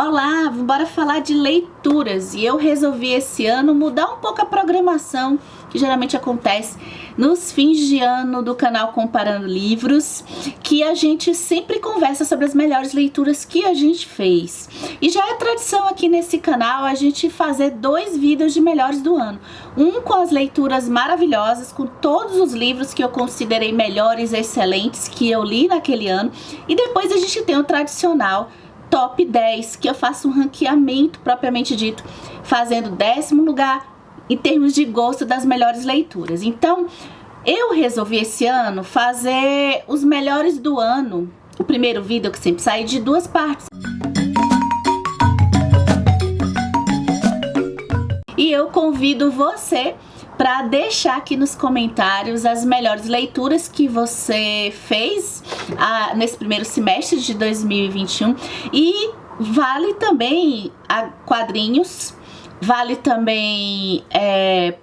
Olá, bora falar de leituras e eu resolvi esse ano mudar um pouco a programação que geralmente acontece nos fins de ano do canal Comparando Livros, que a gente sempre conversa sobre as melhores leituras que a gente fez. E já é tradição aqui nesse canal a gente fazer 2 vídeos de melhores do ano. Um com as leituras maravilhosas, com todos os livros que eu considerei melhores, excelentes, que eu li naquele ano. E depois a gente tem o tradicional Top 10, que eu faço um ranqueamento propriamente dito, fazendo 10º lugar em termos de gosto das melhores leituras. Então, eu resolvi esse ano fazer os melhores do ano. O primeiro vídeo, que sempre sai, de 2 partes. E eu convido você para deixar aqui nos comentários as melhores leituras que você fez nesse primeiro semestre de 2021. E vale também quadrinhos, vale também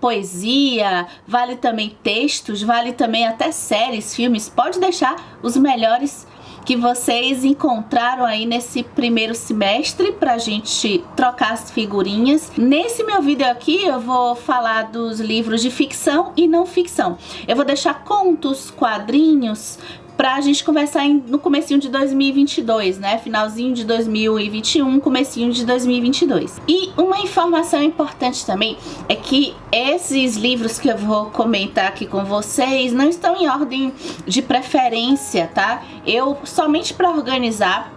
poesia, vale também textos, vale também até séries, filmes. Pode deixar os melhores que vocês encontraram aí nesse primeiro semestre pra gente trocar as figurinhas. Nesse meu vídeo aqui eu vou falar dos livros de ficção e não ficção. Eu vou deixar contos, quadrinhos, pra gente conversar no comecinho de 2022, né? Finalzinho de 2021, comecinho de 2022. E uma informação importante também é que esses livros que eu vou comentar aqui com vocês não estão em ordem de preferência, tá? Eu, somente para organizar,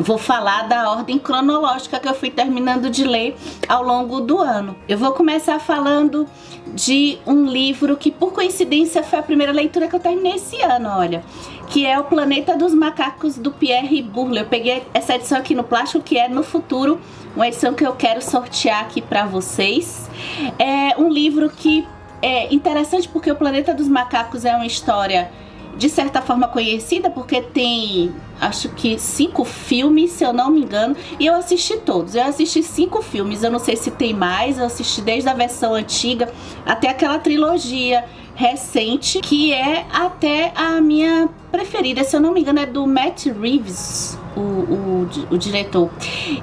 vou falar da ordem cronológica que eu fui terminando de ler ao longo do ano. Eu vou começar falando de um livro que, por coincidência, foi a primeira leitura que eu terminei esse ano, olha, que é O Planeta dos Macacos, do Pierre Bourdieu. Eu peguei essa edição aqui no plástico, que é No Futuro, uma edição que eu quero sortear aqui para vocês. É um livro que é interessante porque O Planeta dos Macacos é uma história de certa forma conhecida, porque tem, acho que 5 filmes, se eu não me engano, e eu assisti todos. Eu assisti 5 filmes, eu não sei se tem mais, eu assisti desde a versão antiga até aquela trilogia recente, que é até a minha preferida, se eu não me engano é do Matt Reeves, o diretor.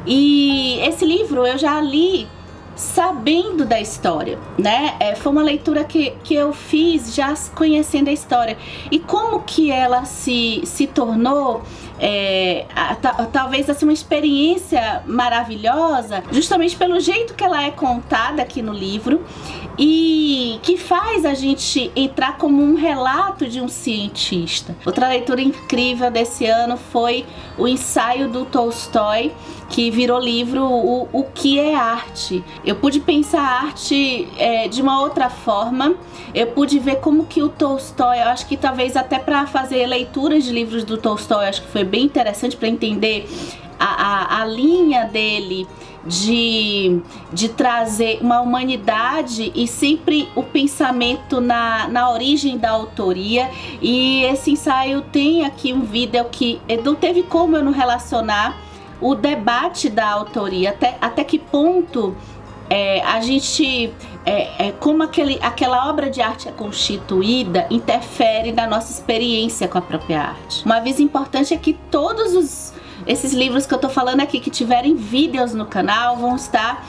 E esse livro eu já li sabendo da história, né? Foi uma leitura que eu fiz já conhecendo a história. E como que ela se tornou talvez assim uma experiência maravilhosa, justamente pelo jeito que ela é contada aqui no livro, e que faz a gente entrar como um relato de um cientista. Outra leitura incrível desse ano foi o ensaio do Tolstói, que virou livro, O que é arte. Eu pude pensar a arte de uma outra forma. Eu pude ver como que o Tolstói, eu acho que talvez até para fazer leituras de livros do Tolstói, acho que foi bem interessante para entender a linha dele de trazer uma humanidade e sempre o pensamento na origem da autoria. E esse ensaio tem aqui um vídeo que não teve como eu não relacionar o debate da autoria, até que ponto a gente, como aquela obra de arte é constituída, interfere na nossa experiência com a própria arte. Uma aviso importante é que todos esses livros que eu tô falando aqui, que tiverem vídeos no canal, vão estar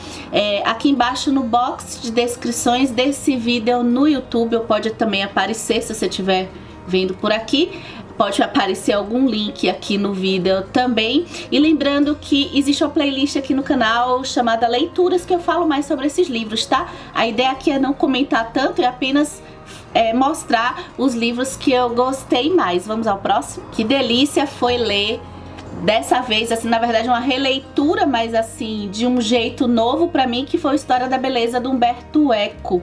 aqui embaixo no box de descrições desse vídeo no YouTube, ou pode também aparecer, se você estiver vendo por aqui, pode aparecer algum link aqui no vídeo também. E lembrando que existe uma playlist aqui no canal chamada Leituras, que eu falo mais sobre esses livros, tá? A ideia aqui é não comentar tanto, é apenas mostrar os livros que eu gostei mais. Vamos ao próximo? Que delícia foi ler dessa vez, assim, na verdade uma releitura, mas assim, de um jeito novo pra mim, que foi História da Beleza, do Umberto Eco.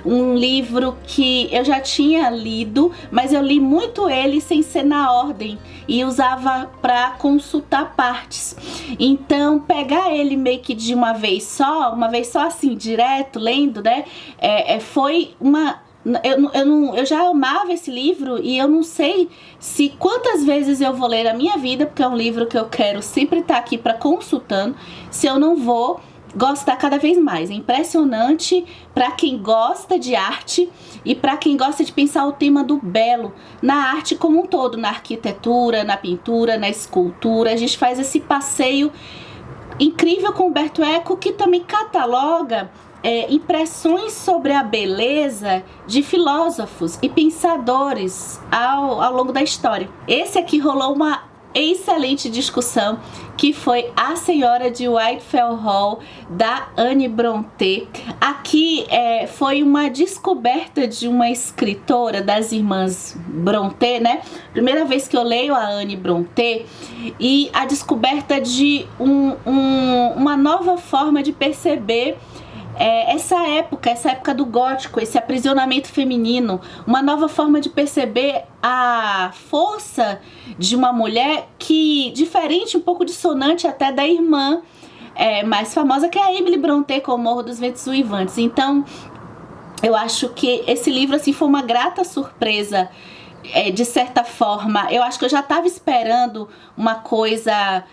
Um livro que eu já tinha lido, mas eu li muito ele sem ser na ordem e usava pra consultar partes. Então, pegar ele meio que de uma vez só assim, direto, lendo, né, foi uma... Eu já amava esse livro e eu não sei se quantas vezes eu vou ler na minha vida, porque é um livro que eu quero sempre estar aqui para consultando, se eu não vou gostar cada vez mais. É impressionante para quem gosta de arte e para quem gosta de pensar o tema do belo na arte como um todo, na arquitetura, na pintura, na escultura. A gente faz esse passeio incrível com Umberto Eco, que também cataloga impressões sobre a beleza de filósofos e pensadores ao longo da história. Esse aqui rolou uma excelente discussão, que foi A Senhora de Whitefell Hall, da Anne Brontë. Aqui foi uma descoberta de uma escritora das irmãs Brontë, né? Primeira vez que eu leio a Anne Brontë, e a descoberta de uma nova forma de perceber essa época do gótico, esse aprisionamento feminino, uma nova forma de perceber a força de uma mulher que, diferente, um pouco dissonante até da irmã mais famosa, que é a Emily Brontë, com o Morro dos Ventos Uivantes. Então, eu acho que esse livro assim foi uma grata surpresa, de certa forma. Eu acho que eu já estava esperando uma coisa...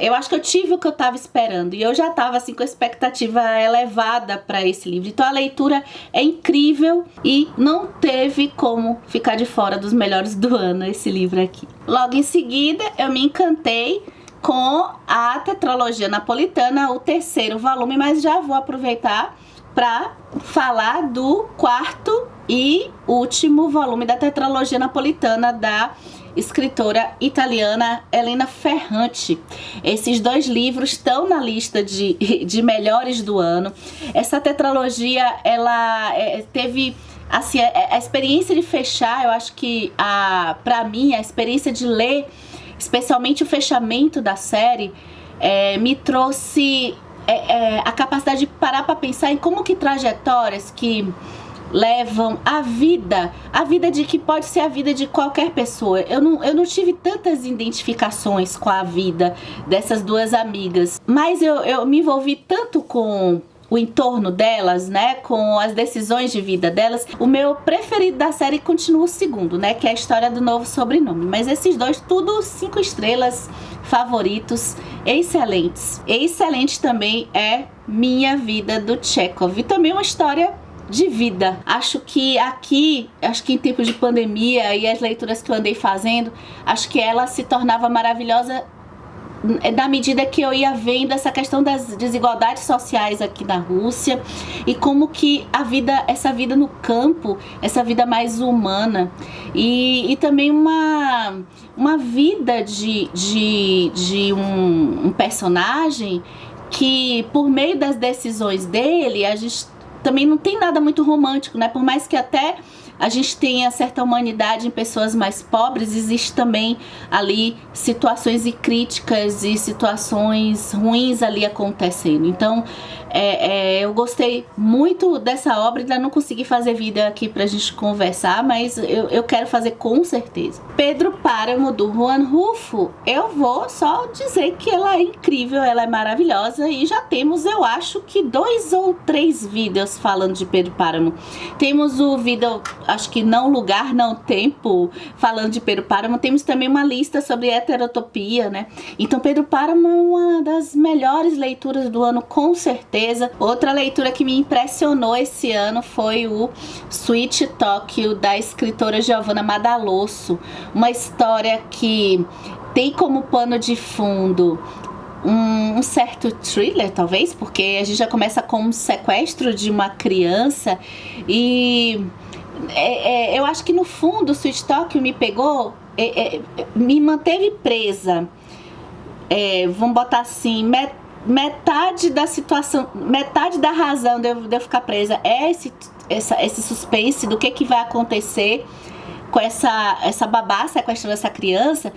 eu acho que eu tive o que eu estava esperando, e eu já estava assim com a expectativa elevada para esse livro. Então a leitura é incrível e não teve como ficar de fora dos melhores do ano esse livro aqui. Logo em seguida eu me encantei com a Tetralogia Napolitana, o 3º volume, mas já vou aproveitar para falar do 4º e último volume da Tetralogia Napolitana da escritora italiana Elena Ferrante. Esses 2 livros estão na lista de melhores do ano. Essa tetralogia, ela teve assim, a experiência de fechar, eu acho que pra mim, a experiência de ler, especialmente o fechamento da série, me trouxe a capacidade de parar para pensar em como que trajetórias que levam a vida de que pode ser a vida de qualquer pessoa. Eu não tive tantas identificações com a vida dessas 2 amigas, mas eu me envolvi tanto com o entorno delas, né, com as decisões de vida delas. O meu preferido da série continua o 2º, né, que é a história do novo sobrenome. Mas esses 2, tudo 5 estrelas, favoritos, excelentes. Excelente também é Minha Vida, do Chekhov. E também uma história de vida. Acho que em tempos de pandemia e as leituras que eu andei fazendo, acho que ela se tornava maravilhosa na medida que eu ia vendo essa questão das desigualdades sociais aqui na Rússia, e como que essa vida no campo, essa vida mais humana, e também uma vida de um personagem que, por meio das decisões dele, a gente também não tem nada muito romântico, né? Por mais que até a gente tenha certa humanidade em pessoas mais pobres, existe também ali situações e críticas e situações ruins ali acontecendo. Então, eu gostei muito dessa obra. Ainda não consegui fazer vídeo aqui pra gente conversar, mas eu quero fazer com certeza. Pedro Páramo, do Juan Rulfo, eu vou só dizer que ela é incrível, ela é maravilhosa, e já temos, eu acho que 2 ou 3 vídeos falando de Pedro Páramo. Temos o vídeo, acho que Não Lugar, Não Tempo, falando de Pedro Páramo. Temos também uma lista sobre heterotopia, né? Então Pedro Páramo é uma das melhores leituras do ano, com certeza. Outra leitura que me impressionou esse ano foi o Sweet Tokyo, da escritora Giovanna Madalosso. Uma história que tem como pano de fundo um certo thriller, talvez, porque a gente já começa com um sequestro de uma criança, e eu acho que no fundo o Sweet Tokyo me pegou, me manteve presa, vamos botar assim, metade da situação, metade da razão de eu ficar presa é esse suspense do que vai acontecer com essa babá sequestrando essa criança.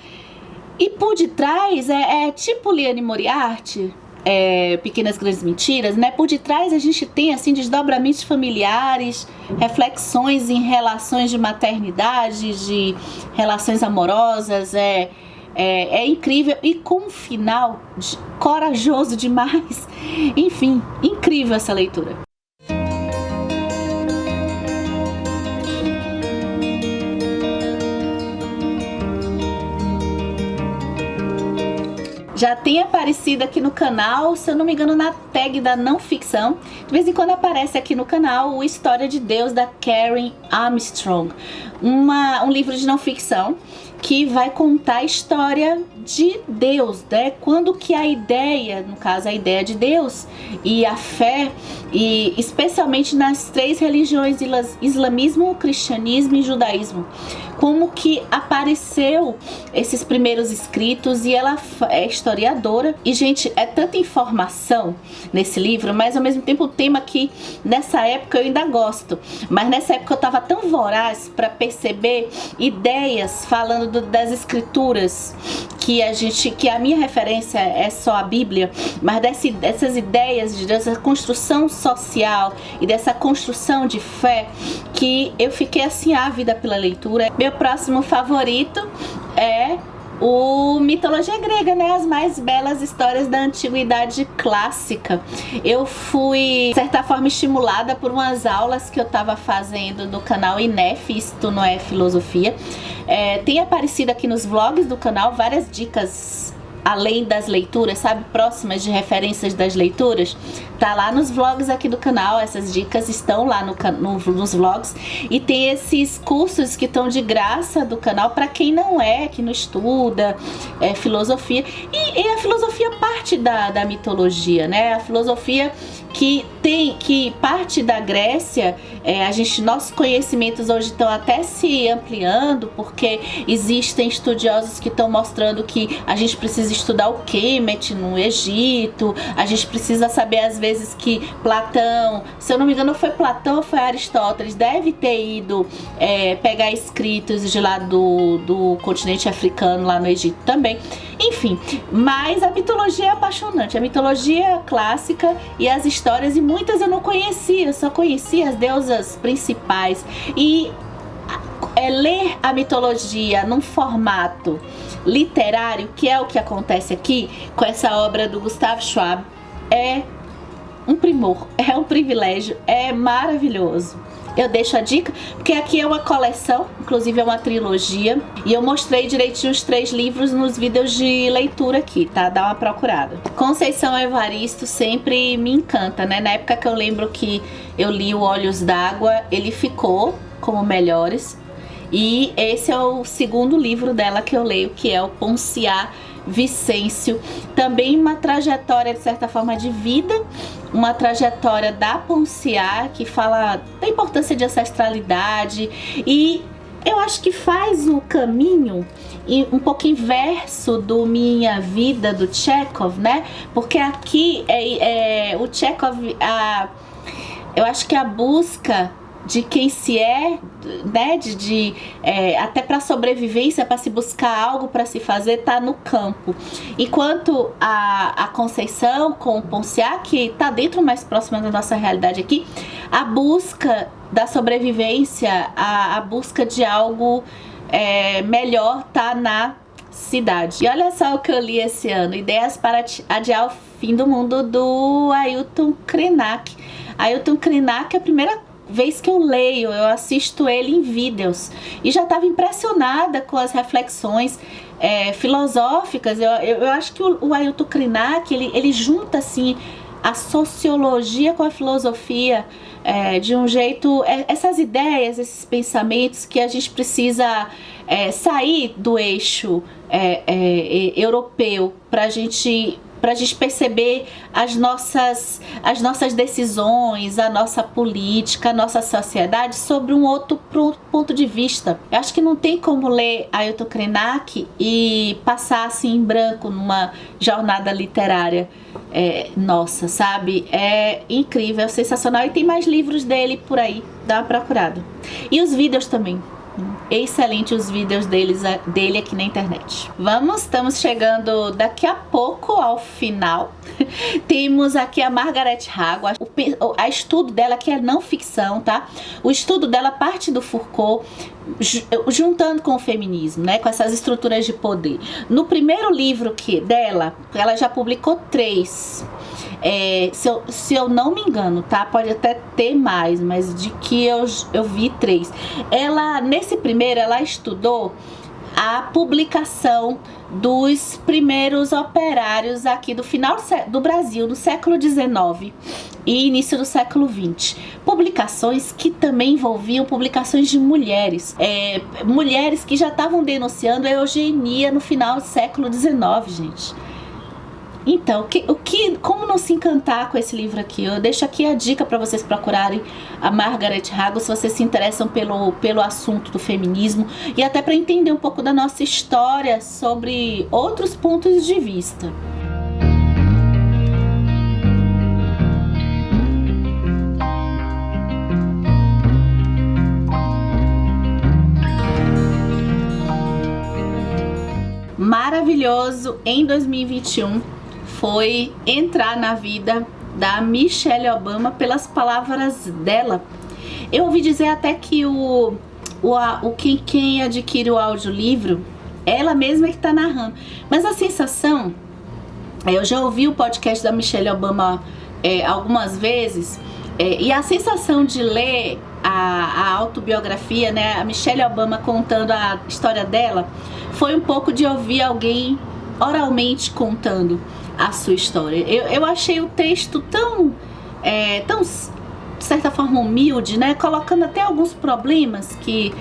E por detrás tipo Liane Moriarty, Pequenas Grandes Mentiras, né? Por detrás a gente tem assim desdobramentos familiares, reflexões em relações de maternidade, de relações amorosas. É incrível, e com um final corajoso demais. Enfim, incrível essa leitura. Já tem aparecido aqui no canal, se eu não me engano, na tag da não ficção. De vez em quando aparece aqui no canal o História de Deus, da Karen Armstrong. Um livro de não ficção que vai contar a história de Deus, né? Quando que a ideia, no caso a ideia de Deus e a fé, e especialmente nas três religiões, islamismo, cristianismo e judaísmo, como que apareceu esses primeiros escritos. E ela é historiadora. E, gente, é tanta informação nesse livro, mas ao mesmo tempo o tema que nessa época eu ainda gosto, mas nessa época eu estava tão voraz para perceber ideias falando das escrituras, que a minha referência é só a Bíblia, mas dessas ideias, dessa construção social e dessa construção de fé, que eu fiquei assim ávida pela leitura. Meu próximo favorito é o Mitologia Grega, né? As mais belas histórias da antiguidade clássica. Eu fui, de certa forma, estimulada por umas aulas que eu estava fazendo no canal INEF, Isto Não É Filosofia. Tem aparecido aqui nos vlogs do canal várias dicas, além das leituras, sabe? Próximas de referências das leituras. Tá lá nos vlogs aqui do canal, essas dicas estão lá nos vlogs. E tem esses cursos que estão de graça do canal para quem que não estuda filosofia. E a filosofia parte da mitologia, né? A filosofia que parte da Grécia. Nossos conhecimentos hoje estão até se ampliando, porque existem estudiosos que estão mostrando que a gente precisa estudar o Kemet no Egito, a gente precisa saber às vezes que Platão, se eu não me engano foi Platão ou foi Aristóteles, deve ter ido pegar escritos de lá do continente africano, lá no Egito também. Enfim, mas a mitologia é apaixonante, a mitologia clássica e as histórias, e muitas eu não conhecia, eu só conhecia as deusas principais. E ler a mitologia num formato literário, que é o que acontece aqui com essa obra do Gustavo Schwab, é um primor, é um privilégio, é maravilhoso. Eu deixo a dica, porque aqui é uma coleção, inclusive é uma trilogia, e eu mostrei direitinho os 3 livros nos vídeos de leitura aqui, tá? Dá uma procurada. Conceição Evaristo sempre me encanta, né? Na época que eu lembro que eu li o Olhos d'Água, ele ficou como melhores, e esse é o segundo livro dela que eu leio, que é o Ponciá Vicêncio. Também uma trajetória, de certa forma, de vida, uma trajetória da Ponciá, que fala da importância de ancestralidade, e eu acho que faz o caminho um pouco inverso do Minha Vida, do Chekhov, né? Porque aqui o Chekhov, eu acho que a busca de quem se né, até para sobrevivência, para se buscar algo para se fazer, tá no campo. Enquanto a Conceição com o Ponciá, que tá dentro, mais próxima da nossa realidade aqui, a busca da sobrevivência, a busca de algo melhor tá na cidade. E olha só o que eu li esse ano: Ideias para Adiar o Fim do Mundo, do Ailton Krenak. Ailton Krenak é a primeira vez que eu leio, eu assisto ele em vídeos e já estava impressionada com as reflexões filosóficas. Eu acho que o Ailton Krenak, ele junta assim a sociologia com a filosofia de um jeito, essas ideias, esses pensamentos que a gente precisa sair do eixo europeu para a gente perceber as nossas decisões, a nossa política, a nossa sociedade sobre um outro ponto de vista. Eu acho que não tem como ler Ailton Krenak e passar assim em branco numa jornada literária nossa, sabe? É incrível, é sensacional, e tem mais livros dele por aí, dá uma procurada. E os vídeos também. Excelente os vídeos dele aqui na internet. Estamos chegando daqui a pouco ao final. Temos aqui a Margaret Hago, a estudo dela, que é não ficção, tá? O estudo dela parte do Foucault, juntando com o feminismo, né? Com essas estruturas de poder. No primeiro livro dela, ela já publicou 3. Se eu não me engano, tá? Pode até ter mais, mas de que eu vi 3. Nesse primeiro, ela estudou a publicação dos primeiros operários aqui do final do Brasil, do século XIX e início do século XX. Publicações que também envolviam publicações de mulheres, mulheres que já estavam denunciando a eugenia no final do século XIX, gente. Então, como não se encantar com esse livro aqui? Eu deixo aqui a dica para vocês procurarem a Margaret Hago, se vocês se interessam pelo assunto do feminismo e até para entender um pouco da nossa história sobre outros pontos de vista. Maravilhoso em 2021 foi entrar na vida da Michelle Obama pelas palavras dela. Eu ouvi dizer até que quem adquire o audiolivro, ela mesma é que está narrando. Mas a sensação, eu já ouvi o podcast da Michelle Obama algumas vezes, e a sensação de ler a autobiografia, né, a Michelle Obama contando a história dela, foi um pouco de ouvir alguém oralmente contando a sua história. Eu achei o texto tão, de certa forma, humilde, né? Colocando até alguns problemas que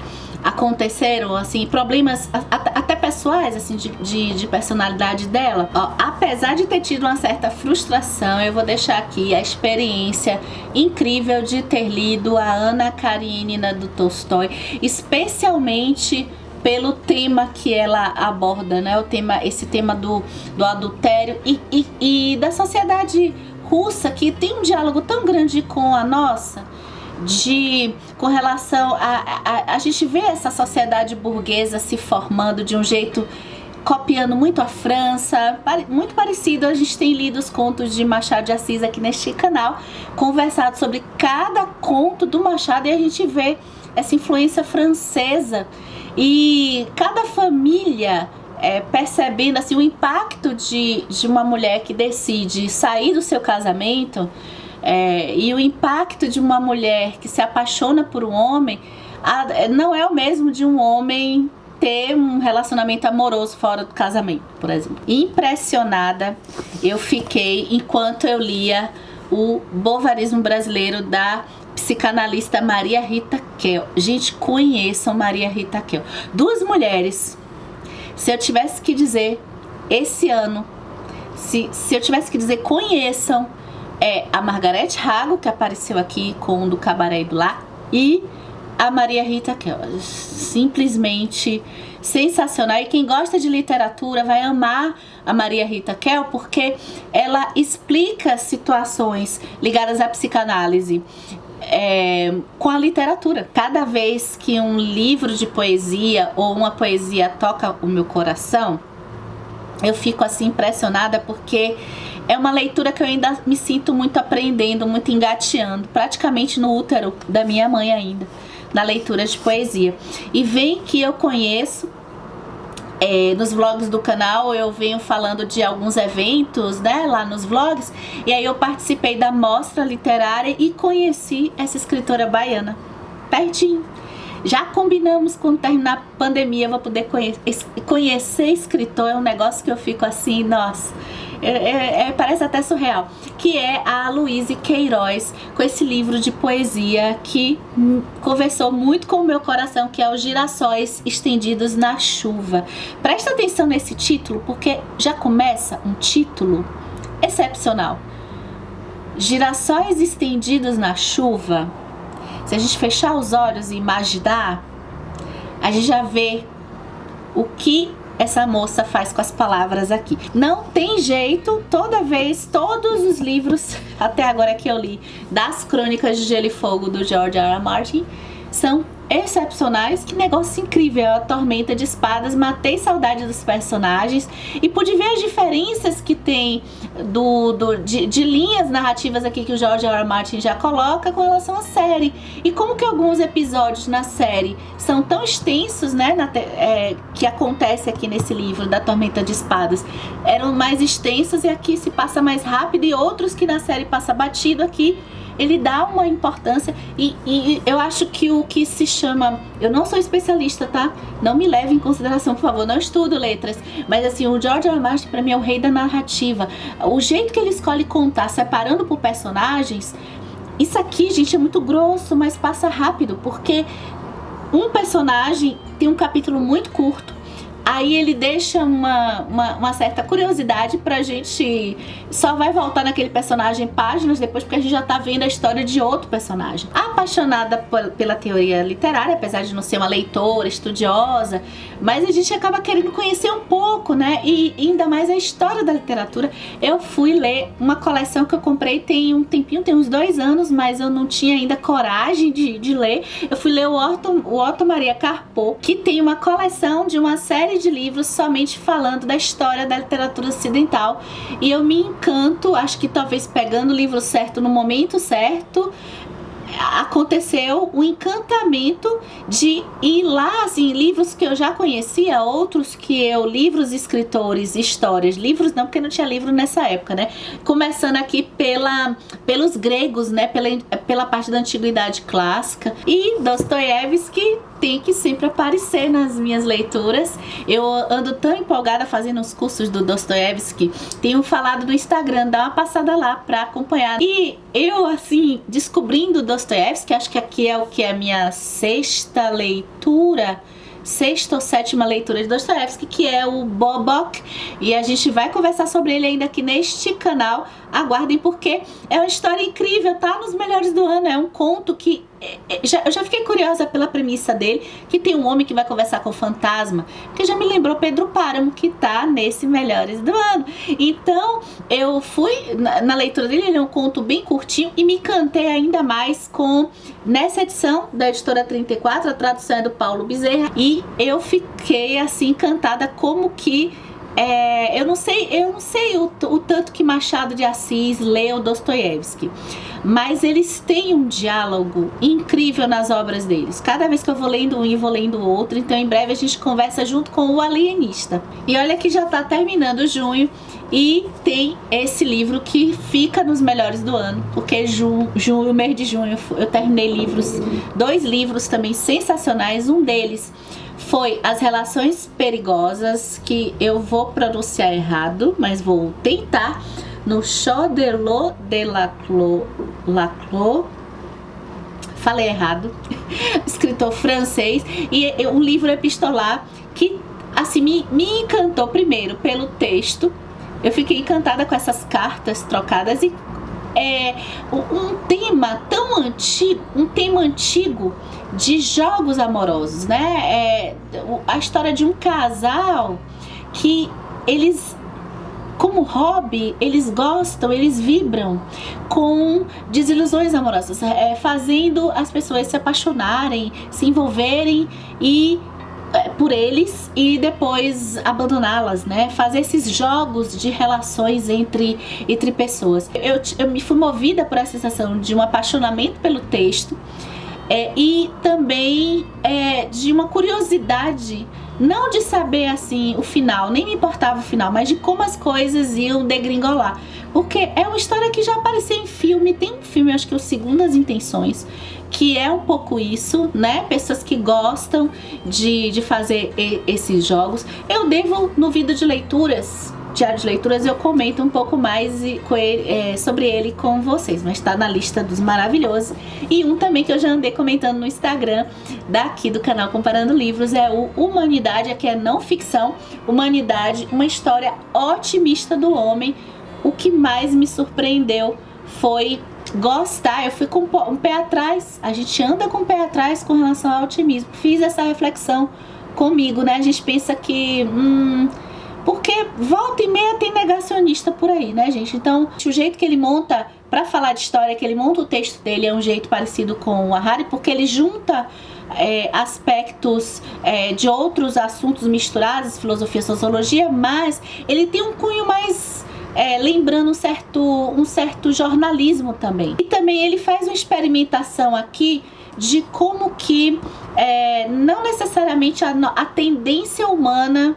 aconteceram, assim, problemas até pessoais, assim, de personalidade dela. Ó, apesar de ter tido uma certa frustração, eu vou deixar aqui a experiência incrível de ter lido a Ana Karenina do Tolstói, especialmente pelo tema que ela aborda, né? Esse tema do adultério e da sociedade russa, que tem um diálogo tão grande com a nossa, com relação a gente vê essa sociedade burguesa se formando de um jeito, copiando muito a França, muito parecido. A gente tem lido os contos de Machado de Assis aqui neste canal, conversado sobre cada conto do Machado, e a gente vê essa influência francesa. E cada família percebendo assim, o impacto de uma mulher que decide sair do seu casamento, e o impacto de uma mulher que se apaixona por um homem não é o mesmo de um homem ter um relacionamento amoroso fora do casamento, por exemplo. Impressionada eu fiquei enquanto eu lia o Bovarismo Brasileiro da psicanalista Maria Rita Kell. Gente, conheçam Maria Rita Kell. Duas mulheres. Se eu tivesse que dizer esse ano, se eu tivesse que dizer conheçam, a Margaret Hago, que apareceu aqui com o do Cabaré do Lar, e a Maria Rita Kell. Simplesmente sensacional. E quem gosta de literatura vai amar a Maria Rita Kell, porque ela explica situações ligadas à psicanálise com a literatura. Cada vez que um livro de poesia ou uma poesia toca o meu coração, eu fico assim impressionada, porque é uma leitura que eu ainda me sinto muito aprendendo, muito engateando, praticamente no útero da minha mãe ainda, na leitura de poesia. E vem que eu conheço, nos vlogs do canal eu venho falando de alguns eventos, né, lá nos vlogs, e aí eu participei da mostra literária e conheci essa escritora baiana, pertinho. Já combinamos, quando terminar a pandemia eu vou poder conhecer escritor. É um negócio que eu fico assim, nossa, parece até surreal, que é a Luíse Queiroz, com esse livro de poesia que conversou muito com o meu coração, que é Os Girassóis Estendidos na Chuva. Presta atenção nesse título, porque já começa um título excepcional. Girassóis estendidos na chuva. Se a gente fechar os olhos e imaginar, a gente já vê o que essa moça faz com as palavras aqui. Não tem jeito, todos os livros, até agora que eu li, das Crônicas de Gelo e Fogo do George R. R. Martin, são excepcionais. Que negócio incrível, a Tormenta de Espadas. Matei saudade dos personagens e pude ver as diferenças que tem de linhas narrativas aqui que o George R. R. Martin já coloca com relação à série, e como que alguns episódios na série são tão extensos, né, que acontece aqui nesse livro da Tormenta de Espadas, eram mais extensos e aqui se passa mais rápido, e outros que na série passa batido, aqui ele dá uma importância e eu acho que o que se chama... Eu não sou especialista, tá? Não me leve em consideração, por favor, não estudo letras. Mas assim, o George R. R. Martin pra mim é o rei da narrativa. O jeito que ele escolhe contar, separando por personagens... Isso aqui, gente, é muito grosso, mas passa rápido, porque um personagem tem um capítulo muito curto. Aí ele deixa uma certa curiosidade pra gente. Só vai voltar naquele personagem páginas depois, porque a gente já tá vendo a história de outro personagem. Apaixonada pela teoria literária, apesar de não ser uma leitora estudiosa, mas a gente acaba querendo conhecer um pouco, né? E ainda mais a história da literatura. Eu fui ler uma coleção que eu comprei tem um tempinho, tem uns 2 anos, mas eu não tinha ainda coragem de ler. Eu fui ler o Otto Maria Carpo, que tem uma coleção de uma série de livros somente falando da história da literatura ocidental, e eu me encanto, acho que talvez pegando o livro certo no momento certo, aconteceu o encantamento de ir lá, assim, livros que eu já conhecia, outros que eu, livros, escritores, histórias, livros não, porque não tinha livro nessa época, né? Começando aqui pelos gregos, né? Pela parte da antiguidade clássica, e Dostoiévski tem que sempre aparecer nas minhas leituras. Eu ando tão empolgada fazendo os cursos do Dostoiévski, tenho falado no Instagram, dá uma passada lá pra acompanhar. E eu, assim, descobrindo Dostoiévski, acho que aqui é o que é a minha sexta leitura, sexta ou sétima leitura de Dostoiévski, que é o Bobok, e a gente vai conversar sobre ele ainda aqui neste canal. Aguardem, porque é uma história incrível, tá nos melhores do ano. É um conto que eu já fiquei curiosa pela premissa dele, que tem um homem que vai conversar com o fantasma, que já me lembrou Pedro Páramo, que tá nesse melhores do ano. Então eu fui na leitura dele, ele é um conto bem curtinho, e me encantei ainda mais com, nessa edição da editora 34, a tradução é do Paulo Bezerra, e eu fiquei assim encantada como que eu não sei o tanto que Machado de Assis leu Dostoiévski, mas eles têm um diálogo incrível nas obras deles. Cada vez que eu vou lendo um e vou lendo o outro, então em breve a gente conversa junto com o Alienista. E olha que já tá terminando junho e tem esse livro que fica nos melhores do ano, porque o mês de junho eu terminei 2 livros também sensacionais. Um deles foi As Relações Perigosas, que eu vou pronunciar errado, mas vou tentar, no Choderlos de Laclos, falei errado, escritor francês, e um livro epistolar que assim me encantou primeiro pelo texto. Eu fiquei encantada com essas cartas trocadas e um tema tão antigo, um tema antigo de jogos amorosos, né? A história de um casal que eles, como hobby, eles gostam, eles vibram com desilusões amorosas, fazendo as pessoas se apaixonarem, se envolverem por eles e depois abandoná-las, né? Fazer esses jogos de relações entre pessoas. Eu me fui movida por essa sensação de um apaixonamento pelo texto, e também de uma curiosidade, não de saber assim o final, nem me importava o final, mas de como as coisas iam degringolar, porque é uma história que já apareceu em filme. Tem um filme, acho que é o Segundas Intenções, que é um pouco isso, né? Pessoas que gostam de fazer esses jogos. Eu devo, no vídeo de leituras, diário de leituras, eu comento um pouco mais sobre ele com vocês, mas tá na lista dos maravilhosos. E um também que eu já andei comentando no Instagram daqui do canal Comparando Livros é o Humanidade, que é não ficção. Humanidade, uma história otimista do homem. O que mais me surpreendeu foi gostar, eu fui com um pé atrás, a gente anda com o pé atrás com relação ao otimismo. Fiz essa reflexão comigo, né? A gente pensa que porque volta e meia tem negacionista por aí, né, gente? Então o jeito que ele monta pra falar de história, que ele monta o texto dele, é um jeito parecido com o Harari, porque ele junta aspectos de outros assuntos misturados, filosofia, sociologia, mas ele tem um cunho mais lembrando um certo jornalismo também. E também ele faz uma experimentação aqui de como que não necessariamente a tendência humana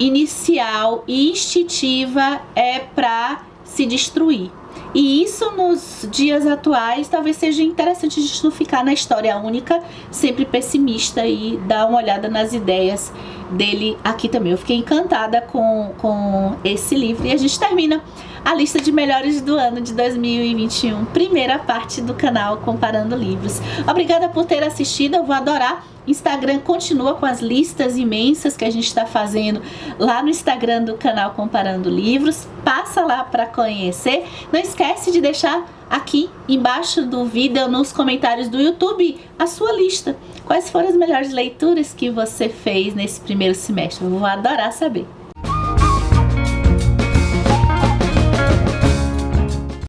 inicial e instintiva é para se destruir. E isso nos dias atuais talvez seja interessante a gente não ficar na história única, sempre pessimista, e dar uma olhada nas ideias dele aqui também. Eu fiquei encantada com esse livro e a gente termina a lista de melhores do ano de 2021, primeira parte do canal Comparando Livros. Obrigada por ter assistido, eu vou adorar. Instagram continua com as listas imensas que a gente está fazendo lá no Instagram do canal Comparando Livros. Passa lá para conhecer. Não esquece de deixar aqui embaixo do vídeo, nos comentários do YouTube, a sua lista. Quais foram as melhores leituras que você fez nesse primeiro semestre? Eu vou adorar saber.